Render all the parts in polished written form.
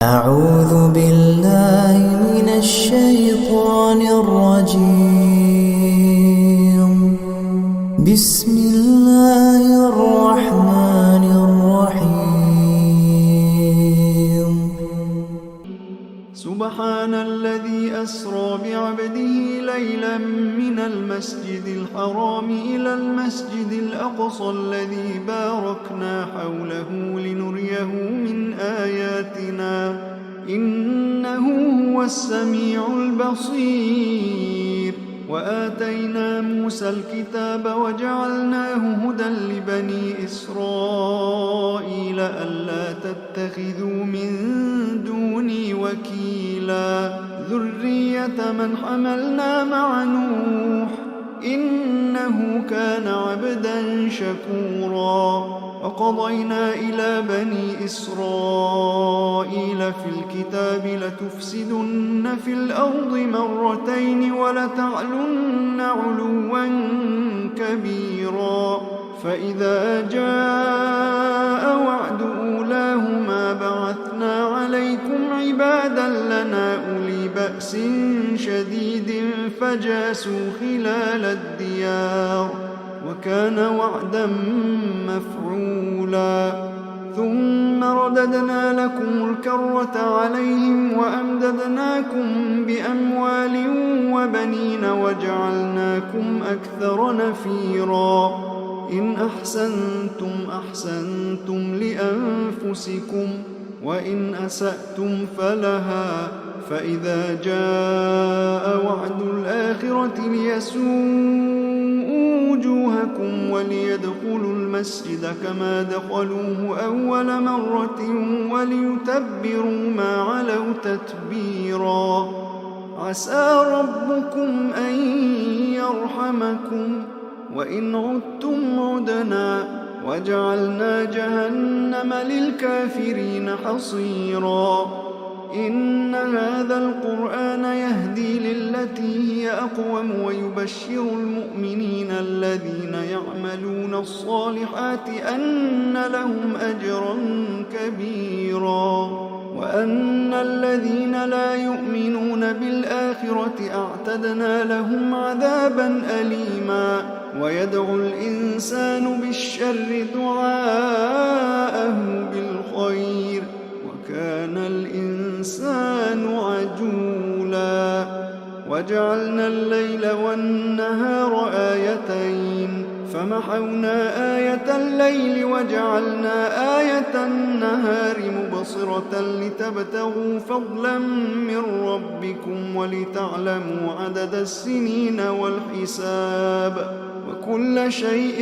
أعوذ بالله من الشيطان الرجيم. بسم الله الرحمن الرحيم. سبحان الذي أسرى بعبده ليلا من المسجد الحرام إلى المسجد الأقصى الذي باركنا حوله لنريه من آياتنا إنه هو السميع البصير. وآتينا موسى الكتاب وجعلناه هدى لبني إسرائيل ألا تتخذوا من دوني وكيلا ذرية من حملنا مع نوح إنه كان عبدا شكورا. وقضينا إلى بني إسرائيل في الكتاب لتفسدن في الأرض مرتين ولتعلن علوا كبيرا. فإذا جاء وعد أولاهما بعثنا عليكم عبادا لنا أولي بأس شديد فجاسوا خلال الديار وكان وعدا مفعولا. ثم رددنا لكم الكرة عليهم وأمددناكم بأموال وبنين وجعلناكم أكثر نفيرا. إن أحسنتم أحسنتم لأنفسكم وإن أسأتم فلها. فإذا جاء وعد الآخرة ليسوءوا وجوهكم وليدخلوا المسجد كما دخلوه أول مرة وليتبروا ما علوا تتبيرا. عسى ربكم أن يرحمكم وإن عدتم عدنا وجعلنا جهنم للكافرين حصيرا. إن هذا القرآن يهدي للتي هي أقوم ويبشر المؤمنين الذين يعملون الصالحات أن لهم أجرا كبيرا وأن الذين لا يؤمنون بالآخرة أعتدنا لهم عذابا أليما. ويدعو الإنسان بالشر دعاءه بالخير وكان الإنسان عجولا. وجعلنا الليل والنهار آيتين فمحونا آية الليل وجعلنا آية النهار مبصرة لتبتغوا فضلا من ربكم ولتعلموا عدد السنين والحساب وكل شيء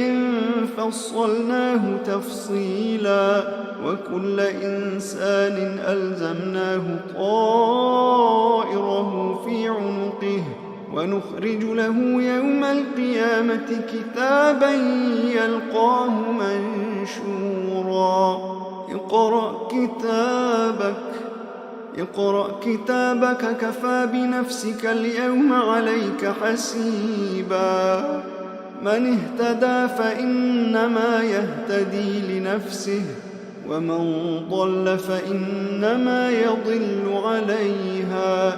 فصلناه تفصيلا. وكل إنسان ألزمناه طائره في عنقه ونخرج له يوم القيامة كتابا يلقاه منشورا. اقرأ كتابك كفى بنفسك اليوم عليك حسيبا. من اهتدى فإنما يهتدي لنفسه ومن ضل فإنما يضل عليها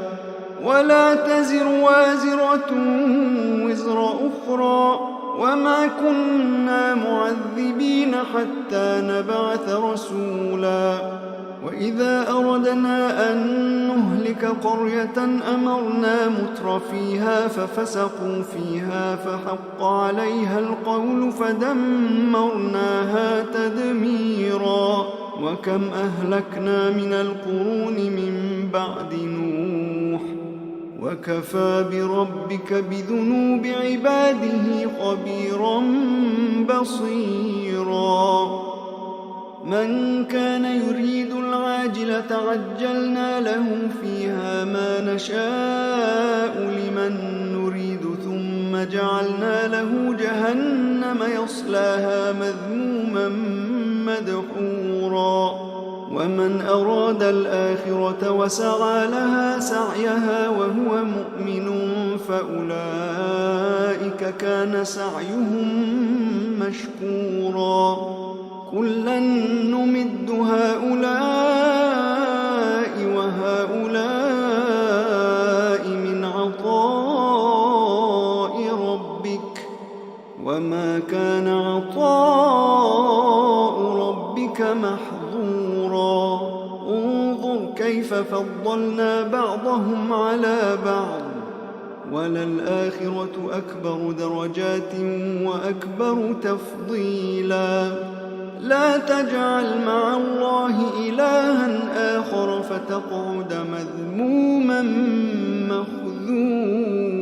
ولا تزر وازرة وزر أخرى وما كنا معذبين حتى نبعث رسولا. وإذا أردنا أن نهلك قرية أمرنا متر فيها ففسقوا فيها فحق عليها القول فدمرناها تدميرا. وكم أهلكنا من القرون من بعد نوح وكفى بربك بذنوب عباده خبيرا بصيرا. من كان يريد العاجلة عجلنا له فيها ما نشاء لمن نريد ثم جعلنا له جهنم يصلاها مذموما مدحورا. ومن أراد الآخرة وسعى لها سعيها وهو مؤمن فأولئك كان سعيهم مشكورا. كلا نمد هؤلاء كيف فضلنا بعضهم على بعض وللآخرة أكبر درجات وأكبر تفضيلا لا تجعل مع الله إلها آخر فتقعد مذموما مخذولا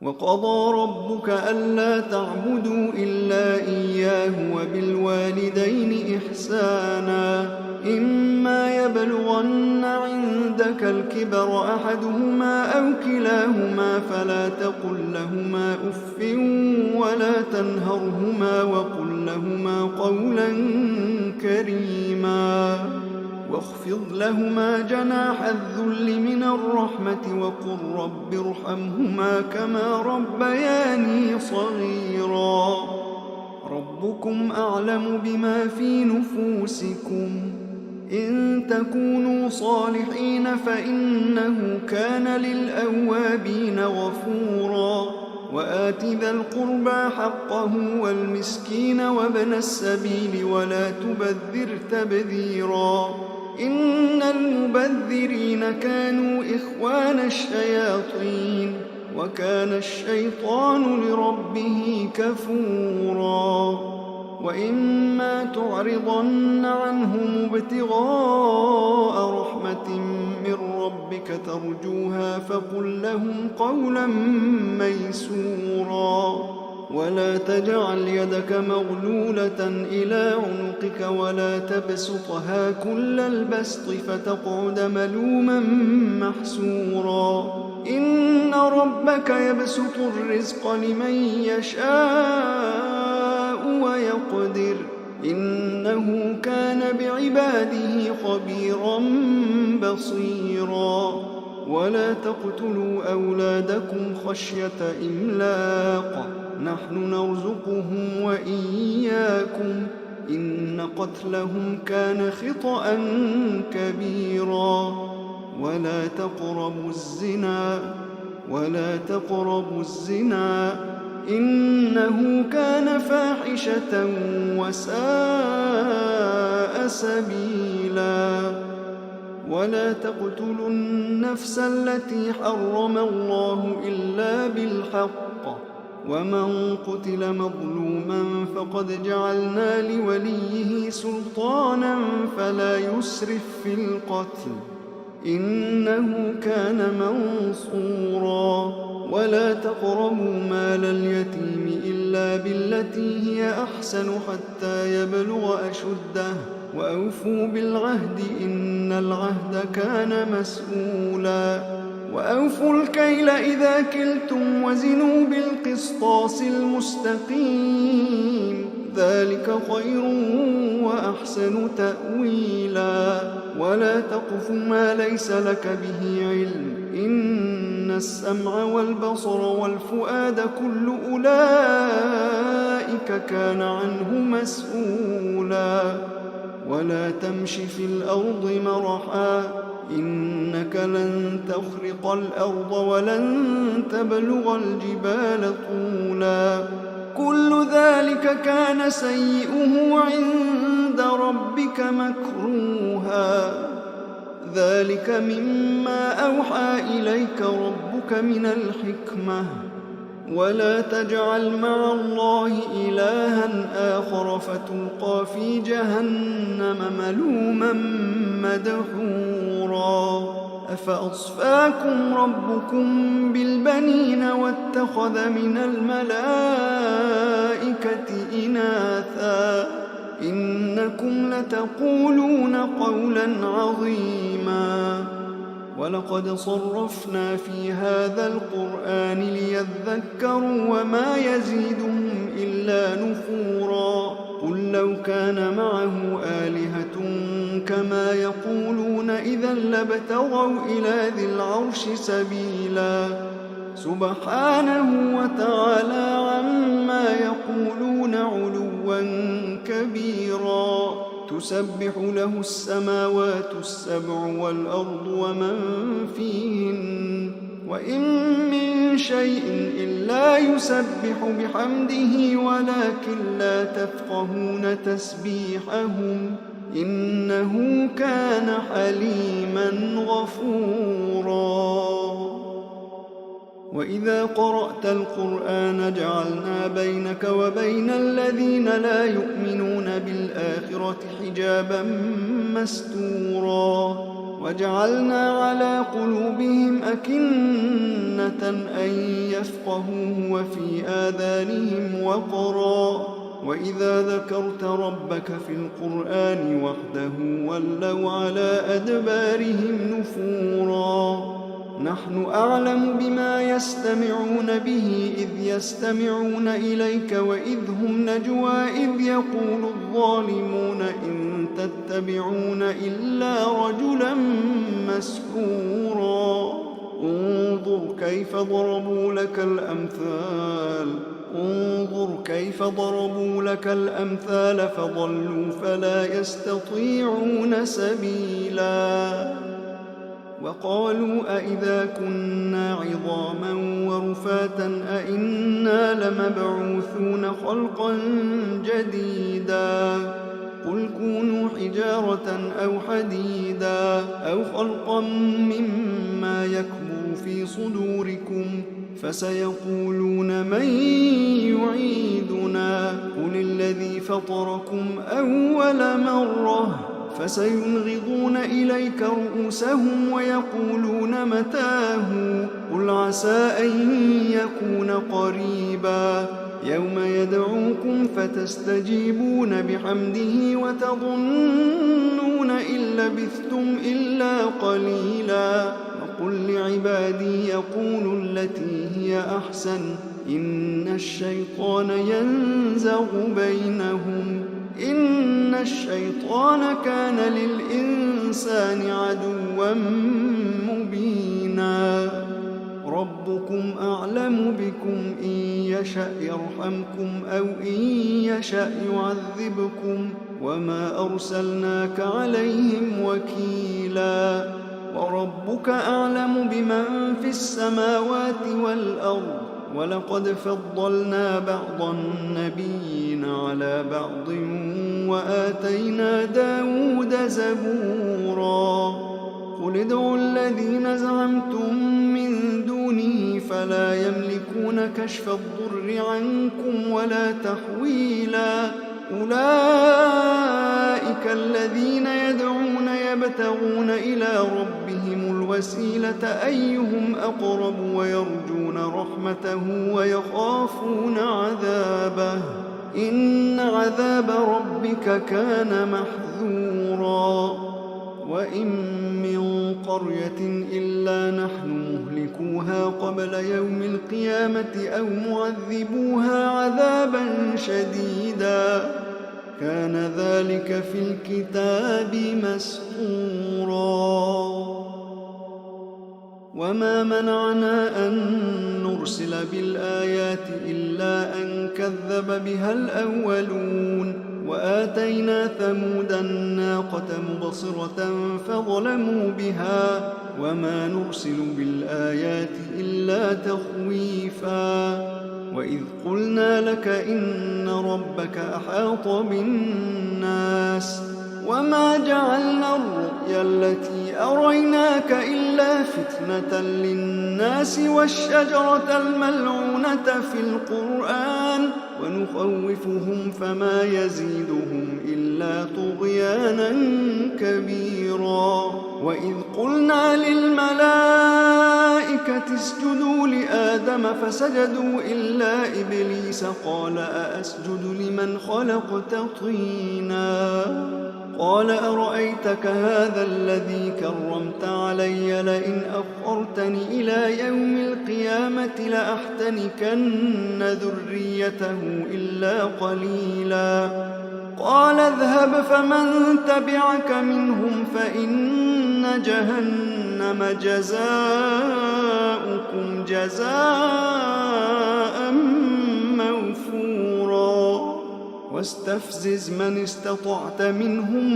وقضى ربك ألا تعبدوا إلا إياه وبالوالدين إحسانا إما يبلغن عندك الكبر أحدهما أو كلاهما فلا تقل لهما أف ولا تنهرهما وقل لهما قولا كريما واخفض لهما جناح الذل من الرحمة وقل رب ارحمهما كما ربياني صغيرا ربكم أعلم بما في نفوسكم إن تكونوا صالحين فإنه كان للأوابين غفورا وآت ذا القربى حقه والمسكين وابن السبيل ولا تبذر تبذيرا إن المبذرين كانوا إخوان الشياطين وكان الشيطان لربه كفورا وإما تعرضن عنهم ابتغاء رحمة من ربك ترجوها فقل لهم قولا ميسورا ولا تجعل يدك مغلولة إلى عنقك ولا تبسطها كل البسط فتقعد ملوما محسورا إن ربك يبسط الرزق لمن يشاء ويقدر إنه كان بعباده خبيرا بصيرا ولا تقتلوا أولادكم خشية إملاق نحن نرزقهم وإياكم إن قتلهم كان خطأ كبيرا ولا تقربوا الزنا إنه كان فاحشة وساء سبيلا ولا تقتلوا النفس التي حرم الله إلا بالحق ومن قتل مظلوما فقد جعلنا لوليه سلطانا فلا يسرف في القتل إنه كان منصورا ولا تقربوا مال اليتيم إلا بالتي هي أحسن حتى يبلغ أشده وأوفوا بالعهد إن العهد كان مسؤولا وأوفوا الكيل إذا كلتم وزنوا بالقسطاس المستقيم ذلك خير وأحسن تأويلا ولا تقف ما ليس لك به علم إن السمع والبصر والفؤاد كل أولئك كان عنه مسؤولا ولا تمش في الأرض مرحا إنك لن تخرق الأرض ولن تبلغ الجبال طولا كل ذلك كان سيئه عند ربك مكروها ذلك مما أوحى إليك ربك من الحكمة ولا تجعل مع الله إلها آخر فتلقى في جهنم ملوما مدحورا أفأصفاكم ربكم بالبنين واتخذ من الملائكة إناثا إنكم لتقولون قولا عظيما ولقد صرفنا في هذا القرآن ليذكروا وما يزيدهم إلا نفورا قل لو كان معه آلهة كما يقولون إذا لابتغوا إلى ذي العرش سبيلا سبحانه وتعالى عما يقولون علوا كبيرا تسبح له السماوات السبع والأرض ومن فيهن وإن من شيء إلا يسبح بحمده ولكن لا تفقهون تسبيحهم إنه كان حليما غفورا. وإذا قرأت القرآن جعلنا بينك وبين الذين لا يؤمنون بالآخرة حجابا مستورا وجعلنا على قلوبهم أكنة أن يفقهوه وفي آذانهم وقرا وإذا ذكرت ربك في القرآن وحده ولوا على أدبارهم نفورا. نحن أعلم بما يستمعون به إذ يستمعون إليك وإذ هم نجوى إذ يقول الظالمون إن تتبعون إلا رجلا مسحورا. انظر كيف ضربوا لك الأمثال فضلوا فلا يستطيعون سبيلا. وقالوا أئذا كنا عظاما ورفاتا أئنا لمبعوثون خلقا جديدا قل كونوا حجارة أو حديدا أو خلقا مما يكبر في صدوركم فسيقولون من يعيدنا قل الذي فطركم أول مرة فسينغضون إليك رؤوسهم ويقولون متاه قل عسى أن يكون قريبا يوم يدعوكم فتستجيبون بحمده وتظنون إن لبثتم إلا قليلا. وقل لعبادي يقولوا التي هي أحسن إن الشيطان ينزغ بينهم إن الشيطان كان للإنسان عدوا مبينا. ربكم أعلم بكم إن يشأ يرحمكم أو إن يشأ يعذبكم وما أرسلناك عليهم وكيلا. وربك أعلم بمن في السماوات والأرض ولقد فضلنا بعض النبيين على بعض وآتينا داود زبورا. قل ادعوا الذين زعمتم من دونه فلا يملكون كشف الضر عنكم ولا تحويلا. أولئك الذين يدعون يبتغون إلى ربهم الوسيلة أيهم أقرب ويرجون رحمته ويخافون عذابه إن عذاب ربك كان محذورا. وإن من قرية إلا نحن مهلكوها قبل يوم القيامة أو معذبوها عذابا شديدا كان ذلك في الكتاب مسطورا. وما منعنا أن نرسل بالآيات إلا أن كذب بها الأولون وآتينا ثمود الناقة مبصرة فظلموا بها وما نرسل بالآيات إلا تخويفا. وإذ قلنا لك إن ربك أحاط بالناس وما جعلنا الرؤيا التي أريناك إلا فتنة للناس والشجرة الملعونة في القرآن ونخوفهم فما يزيدهم إلا طغيانا كبيرا. وإذ قلنا للملائكة اسجدوا لآدم فسجدوا إلا إبليس قال أأسجد لمن خلقت طينا قال أرأيتك هذا الذي كرمت علي لئن أخرتني إلى يوم القيامة لأحتنكن ذريته إلا قليلا. قال اذهب فمن تبعك منهم فإن جهنم جزاؤكم جزاء موفورا. واستفزز من استطعت منهم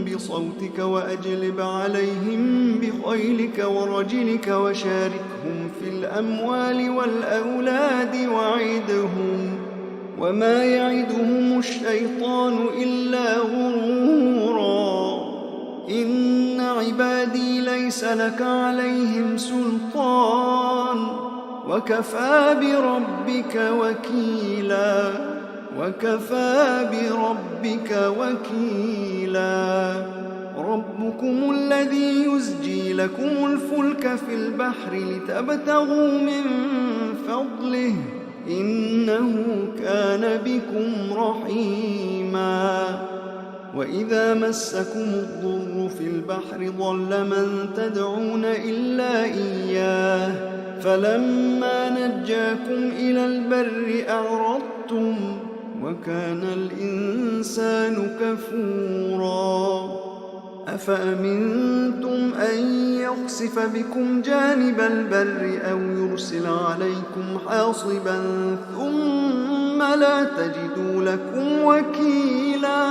بصوتك وأجلب عليهم بخيلك ورجلك وشاركهم في الأموال والأولاد وعدهم، وما يعدهم الشيطان إلا غرورا. إن عبادي ليس لك عليهم سلطان، وكفى بربك وكيلا. ربكم الذي يزجي لكم الفلك في البحر لتبتغوا من فضله، إنه كان بكم رحيما. وإذا مسكم الضر في البحر ضل من تدعون إلا إياه، فلما نجاكم إلى البر أعرضتم، وكان الإنسان كفورا. أفأمنتم أن يخسف بكم جانب البر أو يرسل عليكم حاصبا ثم لا تجدوا لكم وكيلا؟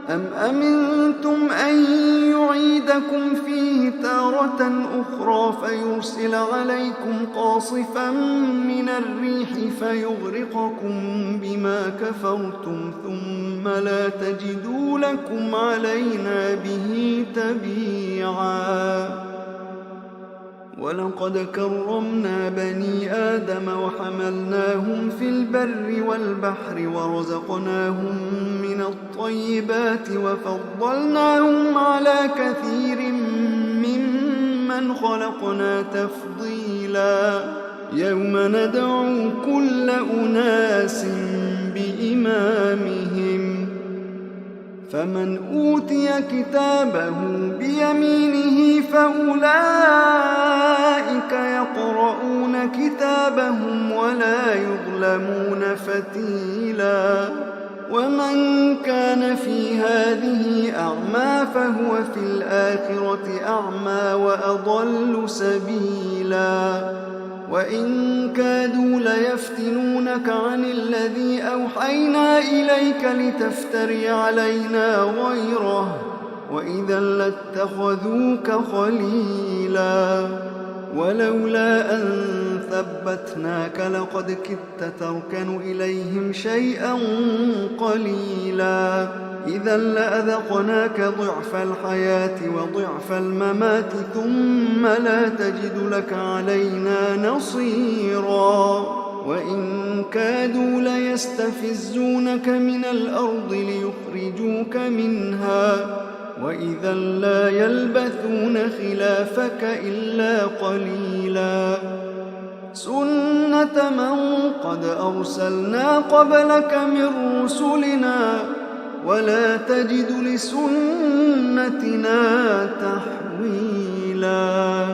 أم أمنتم أن يعيدكم فيه تارة أخرى فيرسل عليكم قاصفا من الريح فيغرقكم بما كفرتم ثم لا تجدوا لكم علينا به تبيعا؟ ولقد كرمنا بني آدم وحملناهم في البر والبحر ورزقناهم من الطيبات وفضلناهم على كثير ممن خلقنا تفضيلا. يوم ندعو كل أناس بإمامهم، فمن أوتي كتابه بيمينه فأولئك يقرؤون كتابهم ولا يظلمون فتيلا. ومن كان في هذه أعمى فهو في الآخرة أعمى وأضل سبيلا. وإن كادوا ليفتنونك عن الذي أوحينا إليك لتفتري علينا غيره، وإذا لاتخذوك خليلا. ولولا أن ثبتناك لقد كدت تركن إليهم شيئا قليلا. إذا لأذقناك ضعف الحياة وضعف الممات ثم لا تجد لك علينا نصيرا. وإن كادوا ليستفزونك من الأرض ليخرجوك منها، وإذا لا يلبثون خلافك إلا قليلا. سنة من قد أرسلنا قبلك من رسلنا، ولا تجد لسنتنا تحويلا.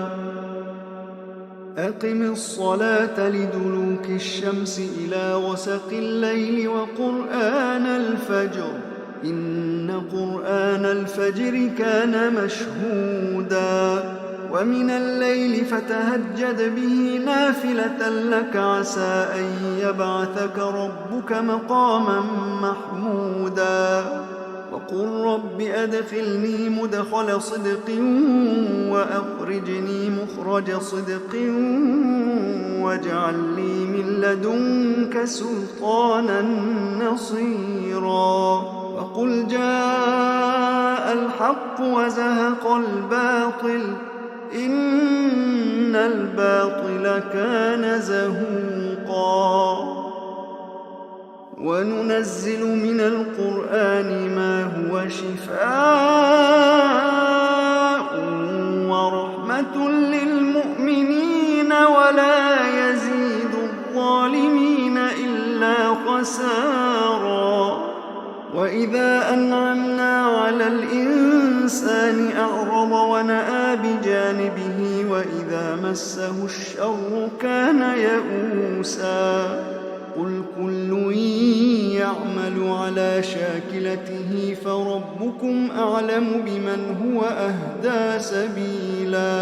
أقم الصلاة لدلوك الشمس إلى غسق الليل وقرآن الفجر، إن قرآن الفجر كان مشهودا. ومن الليل فتهجد به نافلة لك عسى أن يبعثك ربك مقاما محمودا. وقل رب أدخلني مدخل صدق وأخرجني مخرج صدق واجعل لي من لدنك سلطانا نصيرا. وقل جاء الحق وزهق الباطل إن الباطل كان زهوقا. وننزل من القرآن ما هو شفاء ورحمة للمؤمنين ولا يزيد الظالمين إلا خسارا. وإذا أنعمنا على الإنسان أعرض ونأى بجانبه وإذا مسه الشر كان يئوسا. قل كل يعمل على شاكلته فربكم أعلم بمن هو أهدى سبيلا.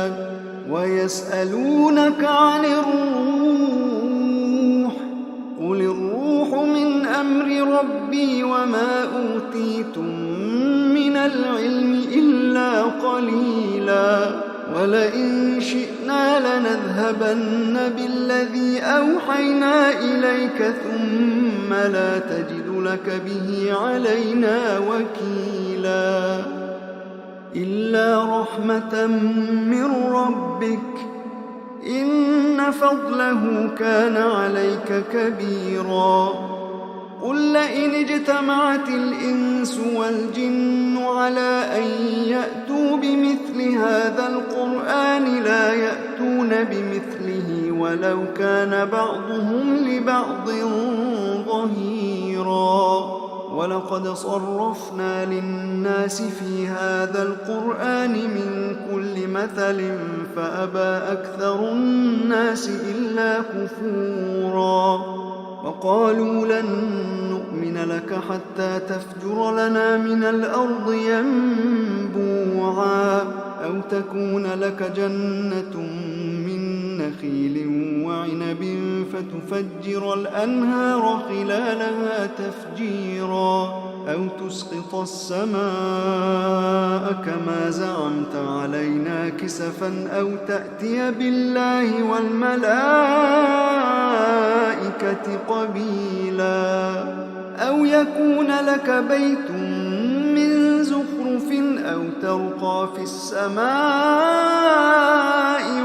ويسألونك عن الروح قل الروح من أمر ربي وما أوتيتم من العلم إلا قليلا. ولئن شئنا لنذهبن بالذي أوحينا إليك ثم لا تجد لك به علينا وكيلا إلا رحمة من ربك إن فضله كان عليك كبيرا قل لئن اجتمعت الإنس والجن على أن يأتوا بمثل هذا القرآن لا يأتون بمثله ولو كان بعضهم لبعض ظهيرا ولقد صرفنا للناس في هذا القرآن من كل مثل فأبى أكثر الناس إلا كفورا وقالوا لن نؤمن لك حتى تفجر لنا من الأرض ينبوعا أو تكون لك جنة من نخيل وعنب فتفجر الأنهار خلالها تفجيرا أو تسقط السماء كما زعمت علينا كسفا أو تأتي بالله والملائكة قبيلا أو يكون لك بيت من زخرف أو ترقى في السماء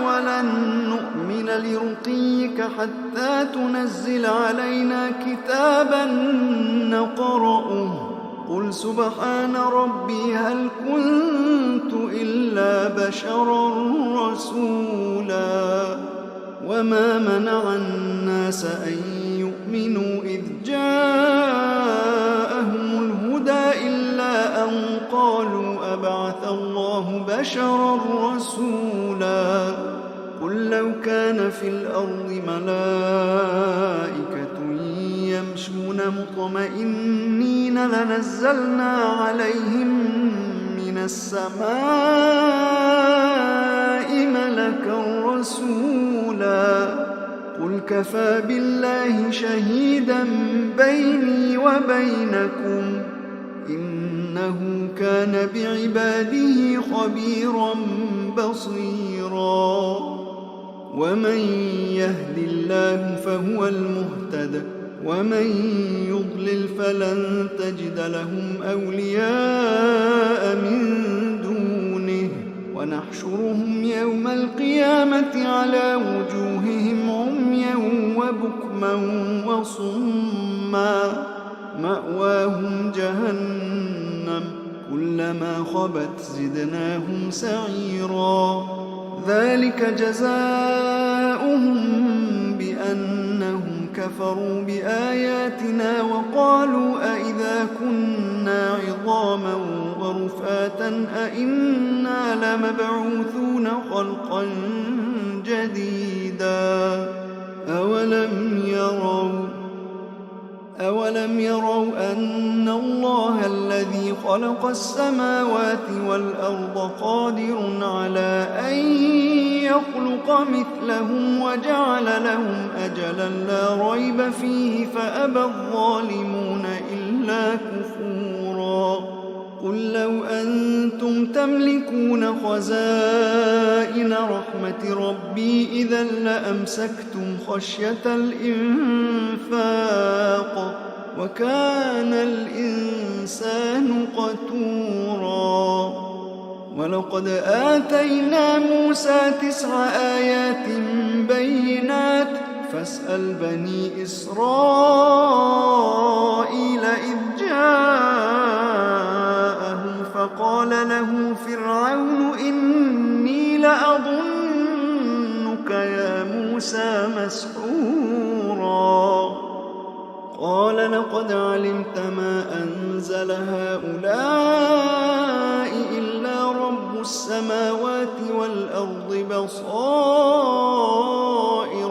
ولن نؤمن لرقيك حتى تنزل علينا كتابا نقرأه قل سبحان ربي هل كنت إلا بشرا رسولا وما منع الناس أن يؤمنوا إذ جاءهم الهدى إلا أن قالوا أبعث الله بشرا رسولا قل لو كان في الأرض ملائكة يمشون مطمئنين لنزلنا عليهم من السماء ملكا رسولا قل كفى بالله شهيدا بيني وبينكم إنه كان بعباده خبيرا بصيرا ومن يهد الله فهو المهتد ومن يضلل فلن تجد لهم أولياء من دونه ونحشرهم يوم القيامة على وجوههم عميا وبكما وصما مأواهم جهنم كلما خبت زدناهم سعيرا ذلك جزاؤهم بأنهم كفروا بآياتنا وقالوا أئذا كنا عظاما ورفاتا أئنا لمبعوثون خلقا جديدا أولم يروا أن الله الذي خلق السماوات والأرض قادر على أن يخلق مثلهم وجعل لهم أجلا لا ريب فيه فأبى الظالمون إلا كفورا قل لو أنتم تملكون خزائن رحمة ربي إذا لأمسكتم خشية الإنفاق وكان الإنسان قتورا ولقد آتينا موسى 9 آيات بينات فاسأل بني إسرائيل إذ جاءهم فقال له فرعون إني لأظنك يا موسى مسحورا قال لقد علمت ما أنزل هؤلاء إلا رب السماوات والأرض بصائر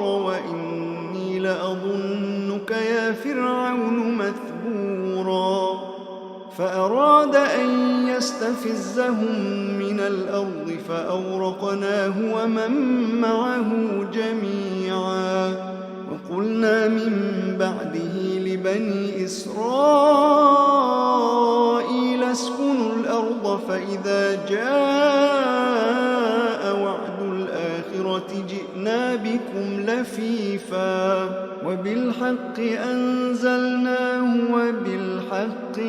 وإني لأظنك يا فرعون مثبورا فأراد أن يستفزهم من الأرض فأورقناه ومن معه جميعا وقلنا من بعده لبني إسرائيل اسكنوا الأرض فإذا جاء جئنا بكم لفيفا وبالحق أنزلناه وبالحق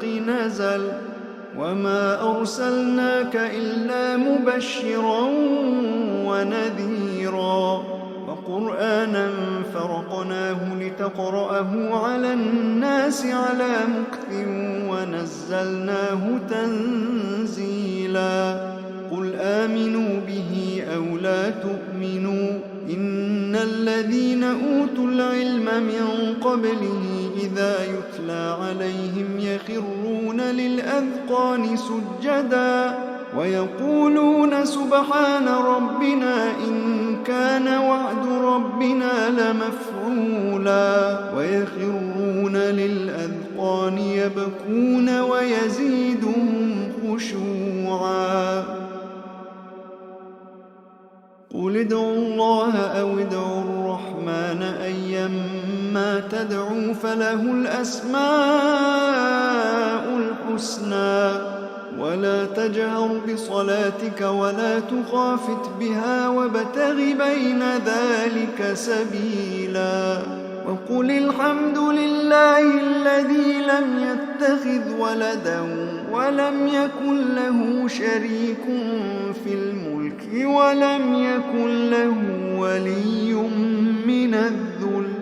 نزل وما أرسلناك إلا مبشرا ونذيرا وقرآنا فرقناه لتقرأه على الناس على مكث ونزلناه تنزيلا قل آمنوا به أو لا تؤمنوا إن الذين أوتوا العلم من قبله إذا يتلى عليهم يخرون للأذقان سجدا ويقولون سبحان ربنا إن كان وعد ربنا لمفعولا ويخرون للأذقان يبكون ويزيدهم خشوعا قل ادعوا الله أو ادعوا الرحمن أيما تدعوا فله الأسماء الحسنى ولا تجهر بصلاتك ولا تخافت بها وابتغ بين ذلك سبيلا وقل الحمد لله الذي لم يتخذ ولدا ولم يكن له شريك في الملك ولم يكن له ولي من الذل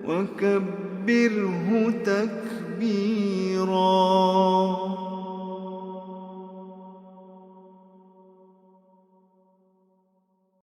وكبره تكبيرا